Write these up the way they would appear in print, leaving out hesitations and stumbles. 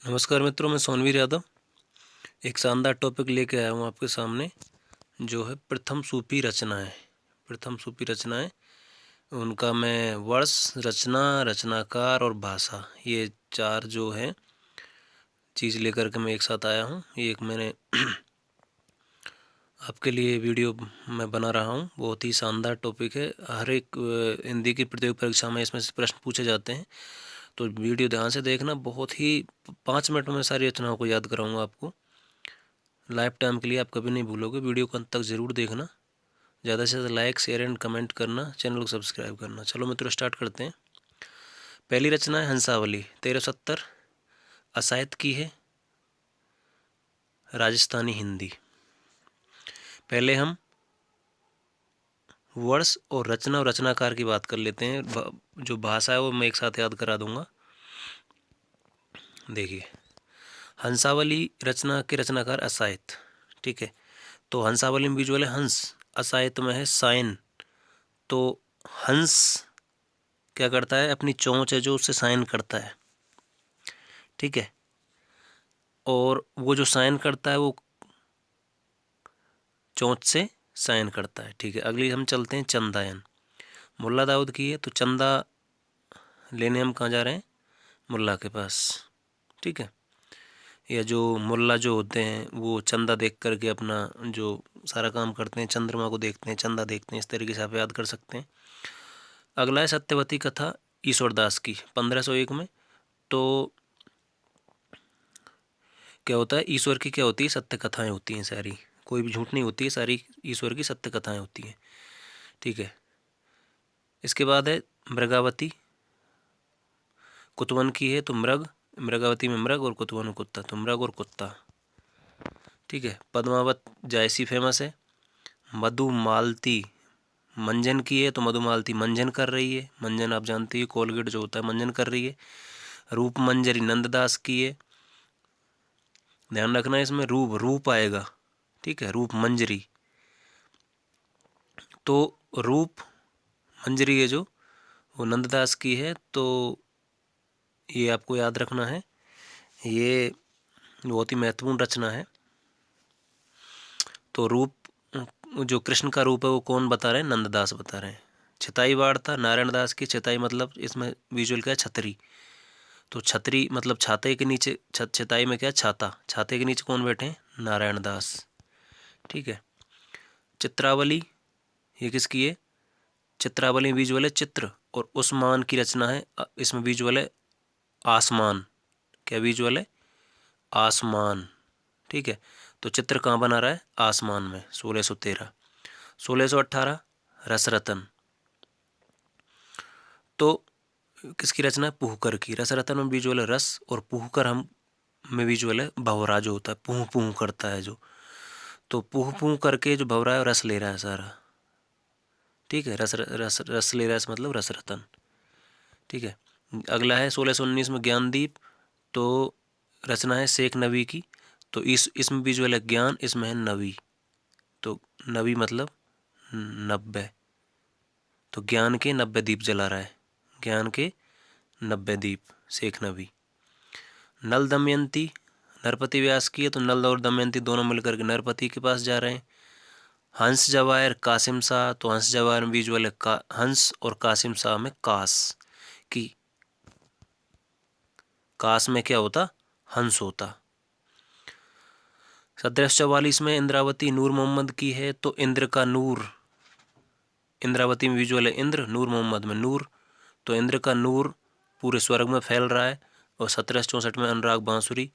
नमस्कार मित्रों, मैं सोनवीर यादव एक शानदार टॉपिक लेके आया हूँ आपके सामने, जो है प्रथम सूफी रचनाएं। प्रथम सूफी रचनाएं, उनका मैं वर्ष, रचना, रचनाकार और भाषा, ये चार जो है चीज़ लेकर के मैं एक साथ आया हूँ। ये एक मैंने आपके लिए वीडियो मैं बना रहा हूँ। बहुत ही शानदार टॉपिक है। हर एक हिंदी की प्रतियोगी परीक्षा में इसमें से प्रश्न पूछे जाते हैं, तो वीडियो ध्यान से देखना। बहुत ही 5 मिनट में सारी रचनाओं को याद कराऊंगा आपको, लाइफ टाइम के लिए। आप कभी नहीं भूलोगे। वीडियो को अंत तक ज़रूर देखना। ज़्यादा से ज़्यादा लाइक, शेयर एंड कमेंट करना, चैनल को सब्सक्राइब करना। चलो मित्रों, स्टार्ट करते हैं। पहली रचना है हंसावली, 1370 असायत की है, राजस्थानी हिंदी। पहले हम वर्ष और रचना और रचनाकार की बात कर लेते हैं। जो भाषा है वो मैं एक साथ याद करा दूंगा। देखिए, हंसावली रचना के रचनाकार असायत। ठीक है, तो हंसावली में बीच वाले हंस, असायत में है साइन। तो हंस क्या करता है, अपनी चोंच है जो उससे साइन करता है। ठीक है, और वो जो साइन करता है वो चोंच से साइन करता है। ठीक है, अगली हम चलते हैं चंदायन। मुल्ला दाऊद की है, तो चंदा लेने हम कहाँ जा रहे हैं, मुल्ला के पास। ठीक है, या जो मुल्ला जो होते हैं वो चंदा देख करके अपना जो सारा काम करते हैं, चंद्रमा को देखते हैं, चंदा देखते हैं। इस तरीके से आप याद कर सकते हैं। अगला है सत्यवती कथा, ईश्वरदास की, 1501 में। तो क्या होता है, ईश्वर की क्या होती है, सत्य कथाएं होती हैं सारी। कोई भी झूठ नहीं होती है, सारी ईश्वर की सत्य कथाएं होती हैं। ठीक है, इसके बाद है मृगावती, कुतवन की है। तो मृग, मृगावती में मृग और कुतवन में कुत्ता, तो मृग और कुत्ता। ठीक है, पद्मावत जायसी फेमस है। मधुमालती मंजन की है, तो मधुमालती मंजन कर रही है। मंजन आप जानते हैं, कोलगेट जो होता है, मंजन कर रही है। रूप मंजरी नंददास की है। ध्यान रखना है, इसमें रूप रूप आएगा। ठीक है, रूप मंजरी। तो रूप मंजरी है जो, वो नंददास की है। तो ये आपको याद रखना है, ये बहुत ही महत्वपूर्ण रचना है। तो रूप, जो कृष्ण का रूप है वो कौन बता रहे हैं, नंददास बता रहे हैं। छताई वार्ता नारायण दास की। छताई मतलब इसमें विजुअल क्या है, छतरी। तो छतरी मतलब छाते के नीचे, छताई में क्या है, छाता। छाते के नीचे कौन बैठे हैं, नारायण दास। ठीक है, चित्रावली, ये किसकी है, चित्रावली में विजुअल है चित्र, और उस्मान की रचना है। इसमें विजुअल है आसमान। क्या विजुअल है, आसमान। ठीक है, तो चित्र कहाँ बना रहा है, आसमान में। 1613। 1618 रसरतन। तो किसकी रचना है, पुहकर की। रसरतन में विजुअल है रस, और पुहकर हम में विजुअल है भंवरा, जो होता है पूह पूह करता है जो। तो पूह पूह करके जो भंवरा है रस ले रहा है सारा। ठीक है, रस रस रस ले रहा है, मतलब रसरतन। ठीक है, अगला है 1619 में ज्ञानदीप। तो रचना है शेख नबी की। तो इसमें भी जो है ज्ञान, इसमें है नबी। तो नबी मतलब 90। तो ज्ञान के 90 दीप जला रहा है, ज्ञान के 90 दीप, शेख नबी। नल दमयंती नरपति व्यास की है। तो नल और दमयंती दोनों मिलकर के नरपति के पास जा रहे हैं। हंस जवाहर कासिम शाह। तो हंस जवाहर में विजुअल है हंस, और कासिम शाह में कास की। कास में क्या होता, हंस होता। 1744 में इंद्रावती नूर मोहम्मद की है। तो इंद्र का नूर, इंद्रावती में विजुअल है इंद्र, नूर मोहम्मद में नूर। तो इंद्र का नूर पूरे स्वर्ग में फैल रहा है। और 1764 में अनुराग बांसुरी।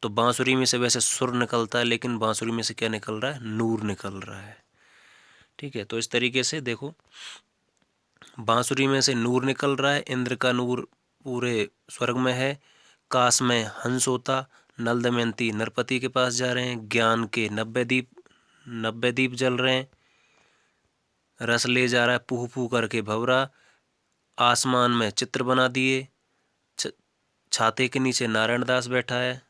तो बांसुरी में से वैसे सुर निकलता है, लेकिन बांसुरी में से क्या निकल रहा है, नूर निकल रहा है। ठीक है, तो इस तरीके से देखो, बांसुरी में से नूर निकल रहा है, इंद्र का नूर पूरे स्वर्ग में है, काश में हंस होता। नल दमयंती नरपति के पास जा रहे हैं, ज्ञान के 90 दीप जल रहे हैं, रस ले जा रहा है पूह पूह करके भंवरा। आसमान में चित्र बना दिए, छाते के नीचे नारायण दास बैठा है।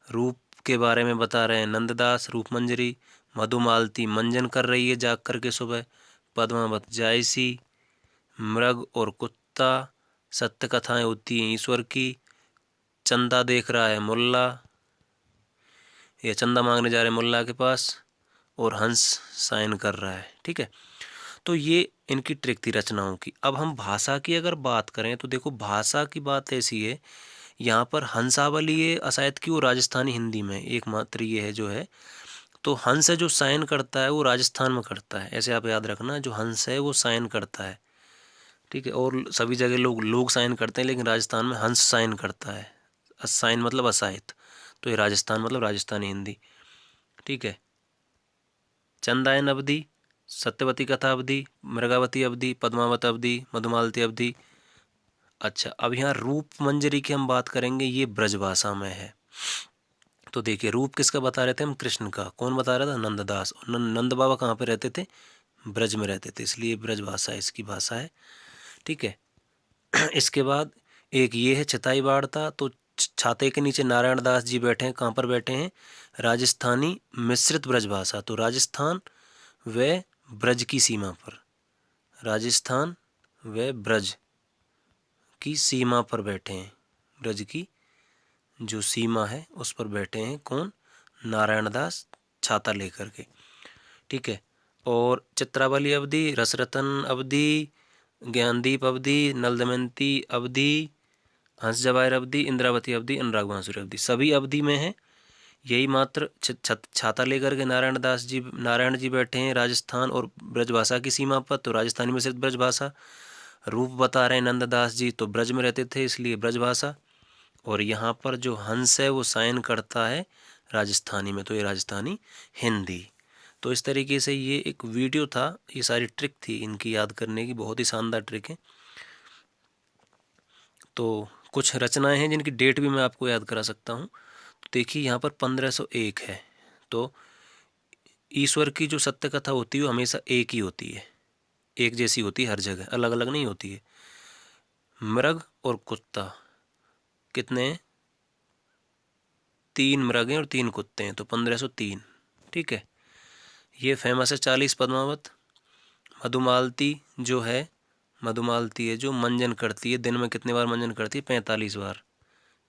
रूप के बारे में बता रहे हैं नंददास, रूप मंजरी। मधुमालती मंजन कर रही है जाग करके सुबह। पद्मावत जायसी, मृग और कुत्ता, सत्य कथाएं होती हैं ईश्वर की। चंदा देख रहा है मुल्ला, ये चंदा मांगने जा रहे हैं मुल्ला के पास, और हंस साइन कर रहा है। ठीक है, तो ये इनकी ट्रिक थी रचनाओं की। अब हम भाषा की अगर बात करें तो देखो भाषा की बात ऐसी है, यहाँ पर हंसावली है अशायद कि वो राजस्थानी हिंदी में एकमात्र ये है जो है, तो हंस है जो साइन करता है वो राजस्थान में करता है, ऐसे आप याद रखना, जो हंस है वो साइन करता है। ठीक है, और सभी जगह लोग साइन करते हैं, लेकिन राजस्थान में हंस साइन करता है। साइन मतलब अशायद, तो ये राजस्थान मतलब राजस्थानी हिंदी। ठीक है, चंदायन अवधि, सत्यवती कथा अवधि, मृगावती अवधि, पद्मावत अवधि, मधुमालती अवधि। अच्छा, अब यहाँ रूप मंजरी की हम बात करेंगे, ये ब्रजभाषा में है। तो देखिए रूप किसका बता रहे थे हम, कृष्ण का। कौन बता रहा था, नंददास। और नंद बाबा कहाँ पे रहते थे, ब्रज में रहते थे, इसलिए ब्रज भाषा इसकी भाषा है। ठीक है, इसके बाद एक ये है छताई वार्ता, तो छाते के नीचे नारायण दास जी बैठे हैं, कहाँ पर बैठे हैं, राजस्थानी मिश्रित ब्रज भाषा, तो राजस्थान व ब्रज की सीमा पर, राजस्थान व ब्रज की सीमा पर बैठे हैं, ब्रज की जो सीमा है उस पर बैठे हैं, कौन, नारायण दास, छाता लेकर के। ठीक है, और चित्रावली अवधि, रसरतन अवधि, ज्ञानदीप अवधि, नल दमयंती अवधि, हंस जवाहिर अवधि, इंद्रावती अवधि, अनुराग बांसुरी अवधि, सभी अवधि में है। यही मात्र छाता लेकर के नारायण जी बैठे हैं राजस्थान और ब्रजभाषा की सीमा पर, तो राजस्थानी में सिर्फ ब्रजभाषा। रूप बता रहे हैं नंददास जी, तो ब्रज में रहते थे इसलिए ब्रजभाषा। और यहाँ पर जो हंस है वो साइन करता है राजस्थानी में, तो ये राजस्थानी हिंदी। तो इस तरीके से ये एक वीडियो था, ये सारी ट्रिक थी इनकी याद करने की, बहुत ही शानदार ट्रिक है। तो कुछ रचनाएं हैं जिनकी डेट भी मैं आपको याद करा सकता हूँ। तो देखिए यहाँ पर 1501 है, तो ईश्वर की जो सत्य कथा होती है वो हमेशा एक ही होती है, एक जैसी होती है हर जगह, अलग अलग नहीं होती है। मृग और कुत्ता कितने हैं, 3 मृग हैं और 3 कुत्ते हैं, तो 1503। ठीक है, ये फेमस है 40 पद्मावत। मधुमालती जो है, मधुमालती है जो मंजन करती है, दिन में कितने बार मंजन करती है, 45 बार,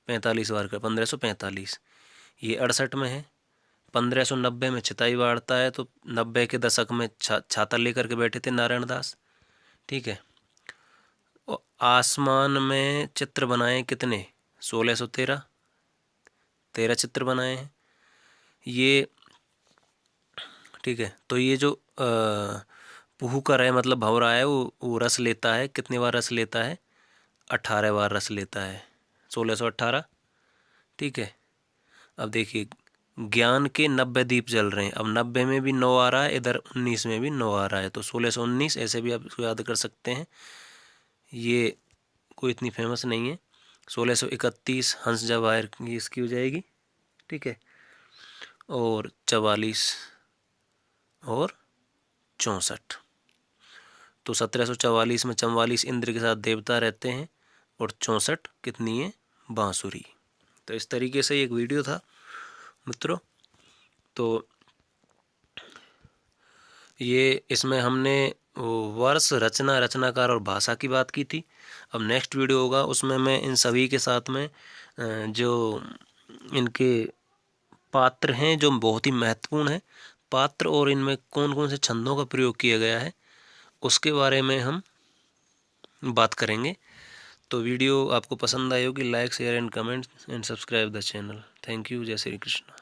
45 बार का 1545। ये 68 में है। 1590 में चिताई वार्ता है, तो 90 के दशक में छाता लेकर के बैठे थे नारायण दास। ठीक है, और आसमान में चित्र बनाए कितने, 1613, 13 चित्र बनाए हैं ये। ठीक है, तो ये जो पुहकर है मतलब भंवरा है, वो रस लेता है, कितने बार रस लेता है, 18 बार रस लेता है, 1618। ठीक है, अब देखिए ज्ञान के 90 दीप जल रहे हैं, अब 90 में भी 9 आ रहा है, इधर 19 में भी 9 आ रहा है, तो 1619, ऐसे भी आप इसको याद कर सकते हैं। ये कोई इतनी फेमस नहीं है। 1631 हंस जवाहिर ये इसकी हो जाएगी। ठीक है, और 44 और 64, तो 1744 में 44 इंद्र के साथ देवता रहते हैं, और 64 कितनी है, बांसुरी। तो इस तरीके से एक वीडियो था मित्रों। तो ये इसमें हमने वर्ष, रचना, रचनाकार और भाषा की बात की थी। अब नेक्स्ट वीडियो होगा उसमें मैं इन सभी के साथ में जो इनके पात्र हैं जो बहुत ही महत्वपूर्ण है पात्र, और इनमें कौन कौन से छंदों का प्रयोग किया गया है उसके बारे में हम बात करेंगे। तो वीडियो आपको पसंद आई होगी, like share and comment and subscribe the channel. Thank you, जय श्री कृष्ण।